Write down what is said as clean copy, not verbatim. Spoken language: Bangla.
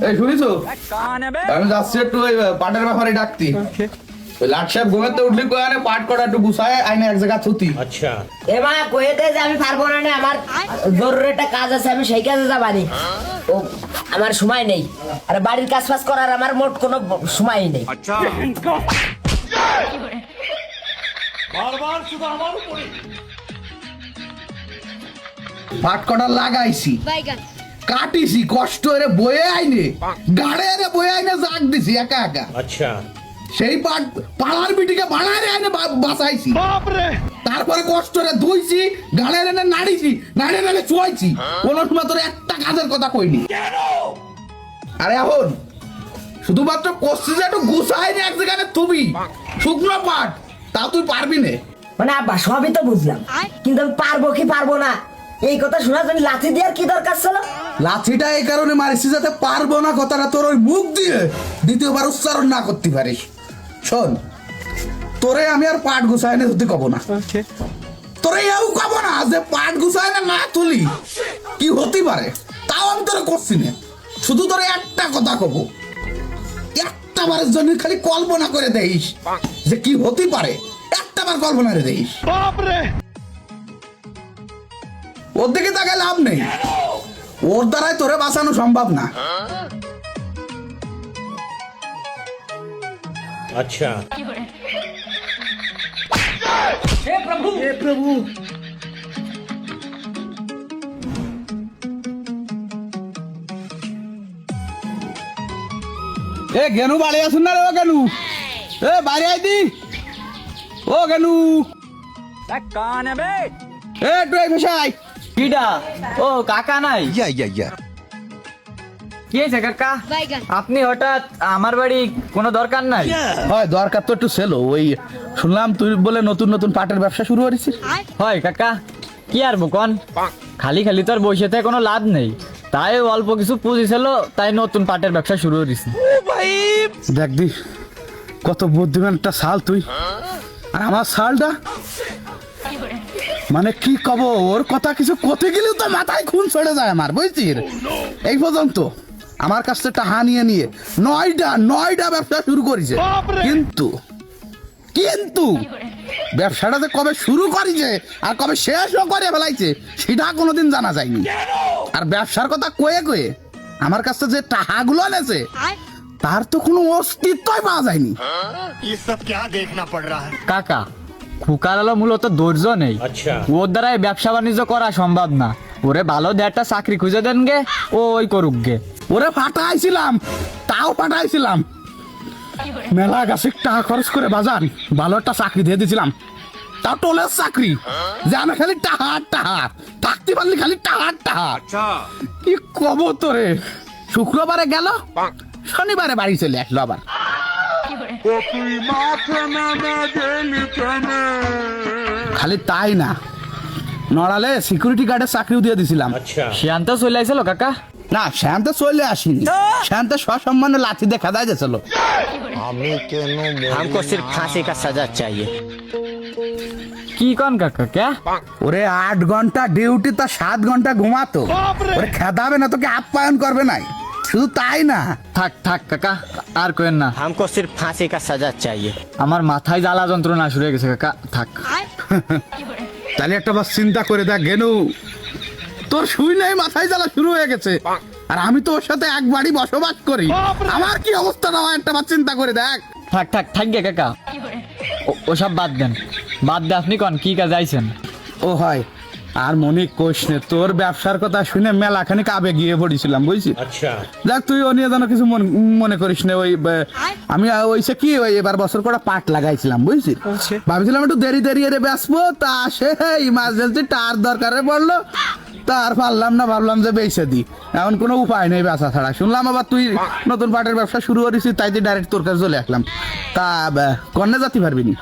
এই শুনিছো, আমি যাচ্ছি একটু ওই পাটের ব্যাপারে ডাকতি। ওই লাট সাহেব ঘুমের তো উঠলি কয়ে আনে পাট কটা একটু গুছায় আইনে এক জায়গা থুতি। আচ্ছা এ মা কয়ে দে যে আমি পারবো না রে, আমার জরুরি একটা কাজ আছে, আমি সেই কাজে যাবানি। ও আমার সময় নেই, আর বাড়ির কাজ ফাজ করার আমার মোট কোনো সময়ই নেই। পাট কটা লাগাইছি, কাটিছি, কষ্ট করে বয়ে আইনে, গাড়ে এনে বয়ে আইনে জাগ দিছি একা একা। আচ্ছা সেই পাট পাড়ার বিটিকে বাড়ারে আইনে বাঁচাইছি। তারপরে কষ্ট করে ধুইছি, গাড়ে এনে নাড়িছি, নাড়িয়ে নাড়ে চুয়াইছি। কোনো সময় তোর একটা কাজের কথা কইনি। আরে এখন শুধুমাত্র কষ্ট যে একটু গুছাই নে এক জায়গায় তুমি শুকনো পাট, তা তুই পারবি না। মানে আব্বা সবই তো বুঝলাম, কিন্তু আমি পারবো কি পারবো না এই কথা শোনার জন্য লাথি দেওয়ার কি দরকার ছিল? লাঠিটা এই কারণে মারিছি যাতে পারবো না কথাটা তোর ওই মুখ দিয়ে দ্বিতীয়বার উচ্চারণ না করতে পারিস। শোন, তোরে আমি আর পাট গুছাই না তুই কব না, তোরে এও কব না যে পাট গুছাই না না তুলি কি হতে পারে, তাও আমি তোরে করছি না। শুধু তোরে একটা কথা কব, একটা বারের জন্য খালি কল্পনা করে দেইস যে কি হতে পারে, একটা বার কল্পনা করে দেইস। ওর দিকে তাকে লাভ নেই, ওর দ্বারাই তোরে বাঁচানো সম্ভব না। আচ্ছা এ গেনু বাড়ি আসুন না রে, ও গেনু, এ বাইরে আইতি, ও গেনু, এ একটু এই ভাষায় কিডা? ও কাকা নাই? কি হয়েছে কাকা? আপনি হঠাৎ আমার বাড়ি, কোনো দরকার নাই? হয় দরকার তো একটু ছিল, ওই শুনলাম তুই বলে নতুন নতুন পাটের ব্যবসা শুরু করেছিস। হয় কাকা, কি আর বকন, খালি খালি তো আর বসে থেকে কোনো লাভ নেই, তাই অল্প কিছু পুঁজি ছিল, তাই নতুন পাটের ব্যবসা শুরু করেছি। দেখ দি কত বুদ্ধিমান একটা শাল তুই, আর আমার শালটা মানে কি কব, ওর কথা কিছু করতে গেলেও তো মাথায় খুন চড়ে যায় আমার, বুঝছিস? এই পর্যন্ত আমার কাছ থেকে টাকা নিয়ে নিয়ে নয়টা ব্যবসা শুরু করেছে, কিন্তু কিন্তু ব্যবসাটা যে কবে শুরু করেছে আর কবে শেষও করে ফেলাইছে সেটা কোনোদিন জানা যায়নি। আর ব্যবসার কথা কয়ে কয়ে আমার কাছে যে টাকাগুলো এনেছে তার তো কোনো অস্তিত্বই পাওয়া যায়নি। কাকা, খুকার হলো মূলত ধৈর্য নেই, আচ্ছা। ওর দ্বারা এই ব্যবসা বাণিজ্য করা সম্ভব না। ওরে ভালো একটা চাকরি খুঁজে দেন গে, ও ওই করুক গে। ওরে ফাটাইছিলাম, তাও ফাটাইছিলাম, মেলা গাছে টাকা খরচ করে বাজার ভালো একটা চাকরি দিয়ে দিয়েছিলাম, তাও টোলের চাকরি, জানা খালি টাকা টাকা, থাকতে পারলি খালি টাকা টাকা। কি কব তোরে, শুক্রবারে গেল, শনিবারে বাড়ি চলে আসলো আবার। খালি তাই না, নড়ালে সিকিউরিটি গার্ডের চাকরিও দিয়ে দিছিলাম। আচ্ছা সিয়ান্ত চলে আইছিল কাকা? না, শান্ত চলে আসিনি, শান্ত সসম্মানে লাঠি দেখা দেয় গেছিল। हमको सिर्फ फांसी का सजा चाहिए। কি কন কাকা? কে ওরে 8 ঘন্টা ডিউটি, তা 7 ঘন্টা ঘুমাতো, ওরে খেদাবে না, তোকে আপ্যায়ন করবে নাই। শুধু তাই না, থাক থাক কাকা, আর কেন না, हमको सिर्फ फांसी का सजा चाहिए। আমার মাথায় জ্বালা যন্ত্রণা শুরু হয়ে গেছে কাকা, থাক। তাহলে একটা বার চিন্তা করে দেখ গেনু, তোর শুই নাই মাথায় জ্বালা শুরু হয়ে গেছে, আর আমি তো ওর সাথে এক বাড়ি বসবাস করি, আমার কি অবস্থাটা হয় একটা বার চিন্তা করে দেখ। থাক থাক থাক গে কাকা, ওসব বাদ দেন, বাদ দে, আপনি কন কি কাজ আইছেন? ও হয়, আর মনে কোষ নে, তোর ব্যবসার কথা শুনে মেলাখানি কাবে গিয়ে পড়েছিলাম, বুঝছিস? আচ্ছা দেখ তুই ও নিয়ে যেন কিছু মনে করিস না, ওই আমি ওইসে কি ওই এবার বছর করে পাট লাগাইছিলাম, বুঝছিস? ভাবছিলাম একটু দেরি দেরি এর বেসবো, তা সে ইমার্জেন্সি টার দরকারে পড়লো, তার পারলাম না, ভাবলাম যে বেঁচে দি, এখন কোনো উপায় নেই বেচা ছাড়া। শুনলাম আবার তুই নতুন পাটের ব্যবসা শুরু করেছিস, তাই তুই ডাইরেক্ট তোর কাছে চলে আসলাম। তা কন্যা জাতি পারবি নি?